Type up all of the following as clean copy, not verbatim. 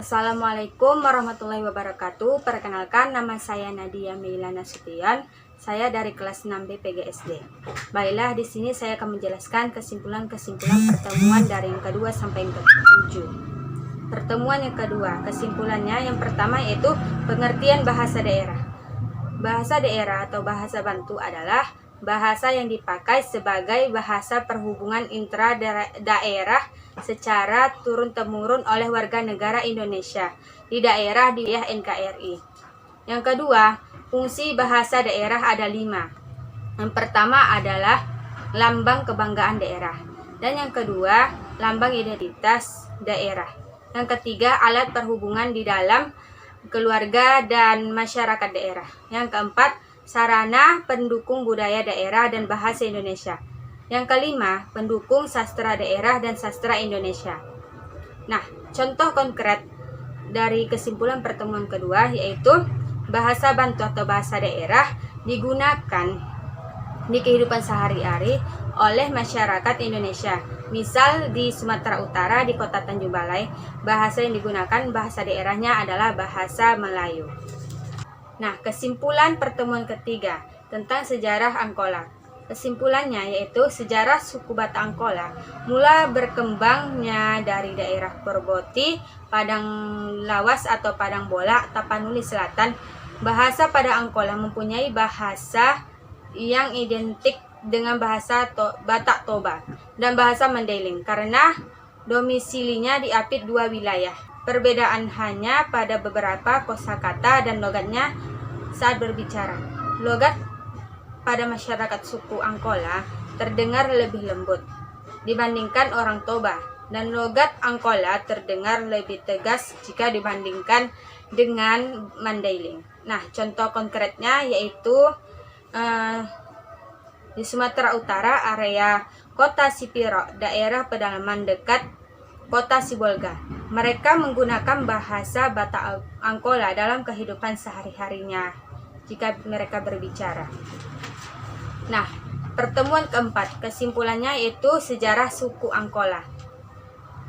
Assalamualaikum warahmatullahi wabarakatuh. Perkenalkan, nama saya Nadia Meilana Sution. Saya dari kelas 6B PGSD. Baiklah, di sini saya akan menjelaskan kesimpulan-kesimpulan pertemuan dari yang kedua sampai yang ketujuh. Pertemuan yang kedua, kesimpulannya yang pertama yaitu pengertian bahasa daerah. Bahasa daerah atau bahasa Bantu adalah bahasa yang dipakai sebagai bahasa perhubungan intra-daerah secara turun-temurun oleh warga negara Indonesia di daerah di wilayah NKRI. Yang kedua, fungsi bahasa daerah ada 5. Yang pertama adalah lambang kebanggaan daerah. Dan yang kedua, lambang identitas daerah. Yang ketiga, alat perhubungan di dalam keluarga dan masyarakat daerah. Yang keempat, sarana pendukung budaya daerah dan bahasa Indonesia. Yang kelima, pendukung sastra daerah dan sastra Indonesia. Nah, contoh konkret dari kesimpulan pertemuan kedua yaitu bahasa Bantu atau bahasa daerah digunakan di kehidupan sehari-hari oleh masyarakat Indonesia. Misal di Sumatera Utara, di kota Tanjung Balai, bahasa yang digunakan bahasa daerahnya adalah bahasa Melayu. Nah, kesimpulan pertemuan ketiga tentang sejarah Angkola. Kesimpulannya yaitu sejarah suku Batak Angkola mula berkembangnya dari daerah Perboti, Padang Lawas atau Padang Bola, Tapanuli Selatan. Bahasa pada Angkola mempunyai bahasa yang identik dengan bahasa Batak Toba dan bahasa Mandailing karena domisilinya diapit 2 wilayah. Perbedaan hanya pada beberapa kosakata dan logatnya saat berbicara. Logat pada masyarakat suku Angkola terdengar lebih lembut dibandingkan orang Toba, dan logat Angkola terdengar lebih tegas jika dibandingkan dengan Mandailing. Nah, contoh konkretnya yaitu di Sumatera Utara, area kota Sipiro, daerah pedalaman dekat kota Sibolga. Mereka menggunakan bahasa Batak Angkola dalam kehidupan sehari-harinya jika mereka berbicara. Nah, pertemuan keempat, kesimpulannya yaitu sejarah suku Angkola.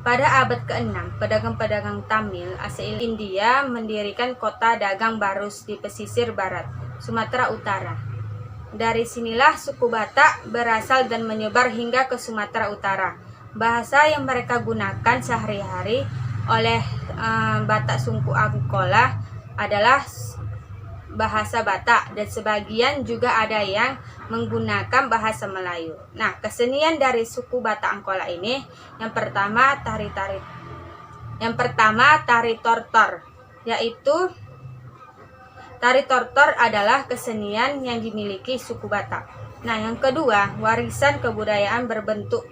Pada abad ke-6, pedagang-pedagang Tamil asal India mendirikan kota dagang Barus di pesisir barat Sumatera Utara. Dari sinilah suku Batak berasal dan menyebar hingga ke Sumatera Utara. Bahasa yang mereka gunakan sehari-hari oleh Batak suku Angkola adalah bahasa Batak, dan sebagian juga ada yang menggunakan bahasa Melayu. Nah, kesenian dari suku Batak Angkola ini yang pertama tari tortor, yaitu tari tortor adalah kesenian yang dimiliki suku Batak. Nah, yang kedua, warisan kebudayaan berbentuk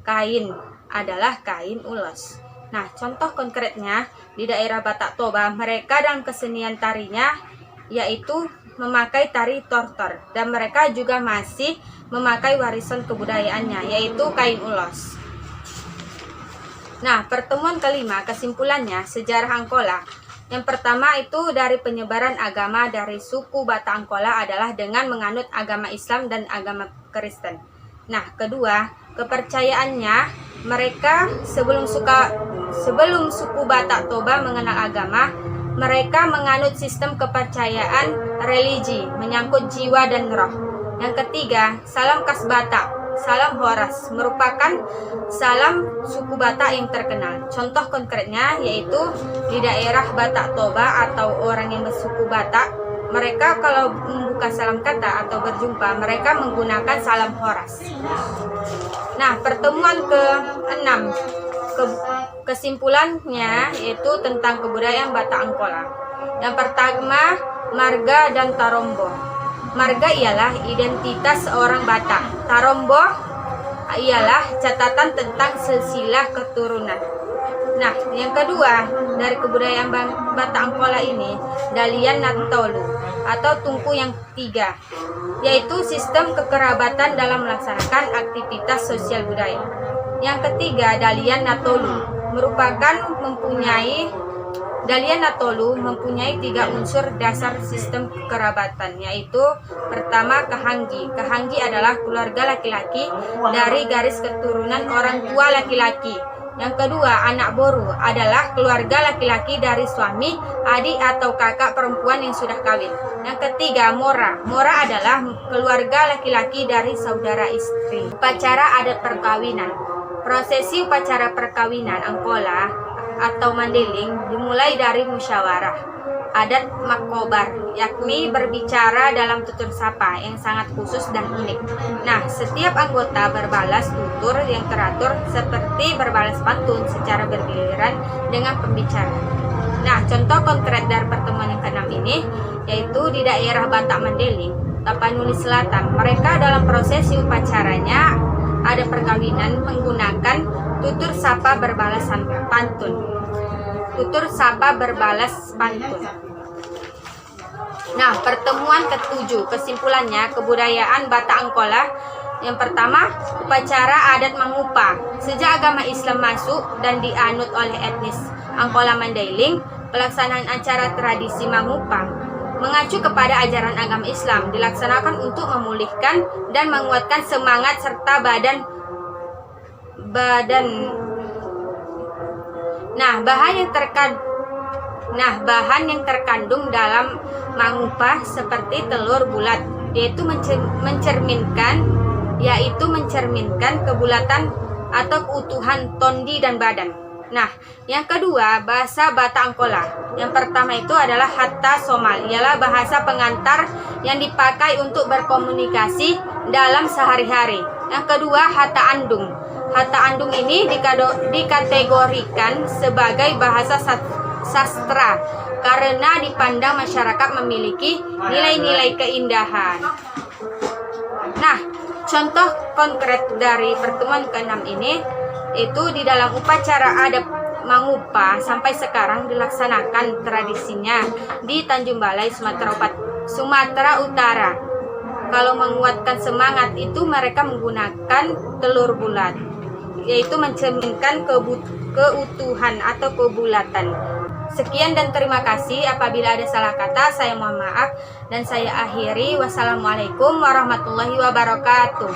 kain adalah kain ulos. Nah, contoh konkretnya di daerah Batak Toba, mereka dalam kesenian tarinya yaitu memakai tari tortor, dan mereka juga masih memakai warisan kebudayaannya yaitu kain ulos. Nah, pertemuan kelima, kesimpulannya sejarah Angkola. Yang pertama itu dari penyebaran agama dari suku Batak Angkola adalah dengan menganut agama Islam dan agama Kristen. Nah, kedua, kepercayaannya mereka sebelum suku Batak Toba mengenal agama, mereka menganut sistem kepercayaan religi menyangkut jiwa dan roh. Yang ketiga, salam khas Batak, salam Horas, merupakan salam suku Batak yang terkenal. Contoh konkretnya yaitu di daerah Batak Toba atau orang yang bersuku Batak, mereka kalau membuka salam kata atau berjumpa, mereka menggunakan salam Horas. Nah, pertemuan ke-6, kesimpulannya yaitu tentang kebudayaan Batak Angkola. Yang pertama, marga dan tarombo. Marga ialah identitas seorang Batak. Tarombo ialah catatan tentang silsilah keturunan. Nah, yang kedua dari kebudayaan Batak Angkola ini, Dalian Natolu atau Tungku yang 3, yaitu sistem kekerabatan dalam melaksanakan aktivitas sosial budaya. Yang ketiga, Dalian Natolu Dalian Natolu mempunyai 3 unsur dasar sistem kekerabatan, yaitu pertama Kahanggi. Kahanggi adalah keluarga laki-laki dari garis keturunan orang tua laki-laki Yang kedua, anak boru adalah keluarga laki-laki dari suami, adik atau kakak perempuan yang sudah kawin. Yang ketiga, mora. Mora adalah keluarga laki-laki dari saudara istri. Upacara adat perkawinan. Prosesi upacara perkawinan Angkola atau Mandeling dimulai dari musyawarah adat makobar, yakni berbicara dalam tutur sapa yang sangat khusus dan unik. Nah, setiap anggota berbalas tutur yang teratur seperti berbalas pantun secara bergiliran dengan pembicara. Nah, contoh konkret dari pertemuan yang ke-6 ini yaitu di daerah Batak Mandeling, Tapanuli Selatan. Mereka dalam prosesi upacaranya ada perkawinan menggunakan tutur sapa berbalasan pantun. Tutur sapa berbalas pantun. Nah, pertemuan ke-7, kesimpulannya kebudayaan Batak Angkola. Yang pertama, upacara adat Mangupa. Sejak agama Islam masuk dan dianut oleh etnis Angkola Mandailing, pelaksanaan acara tradisi Mangupa mengacu kepada ajaran agama Islam dilaksanakan untuk memulihkan dan menguatkan semangat serta badan. Bahan yang terkandung dalam Mangupa seperti telur bulat, yaitu mencerminkan kebulatan atau keutuhan tondi dan badan. Nah, yang kedua, bahasa Batak Angkola. Yang pertama itu adalah Hatta Somal, ialah bahasa pengantar yang dipakai untuk berkomunikasi dalam sehari-hari. Yang kedua, Hatta Andung. Hatta Andung ini dikategorikan sebagai bahasa sastra karena dipandang masyarakat memiliki nilai-nilai keindahan. Nah, contoh konkret dari pertemuan ke-6 ini itu di dalam upacara adat Mangupa sampai sekarang dilaksanakan tradisinya di Tanjung Balai, Sumatera Utara. Kalau menguatkan semangat itu mereka menggunakan telur bulat, yaitu mencerminkan keutuhan atau kebulatan. Sekian dan terima kasih. Apabila ada salah kata, saya mohon maaf dan saya akhiri. Wassalamualaikum warahmatullahi wabarakatuh.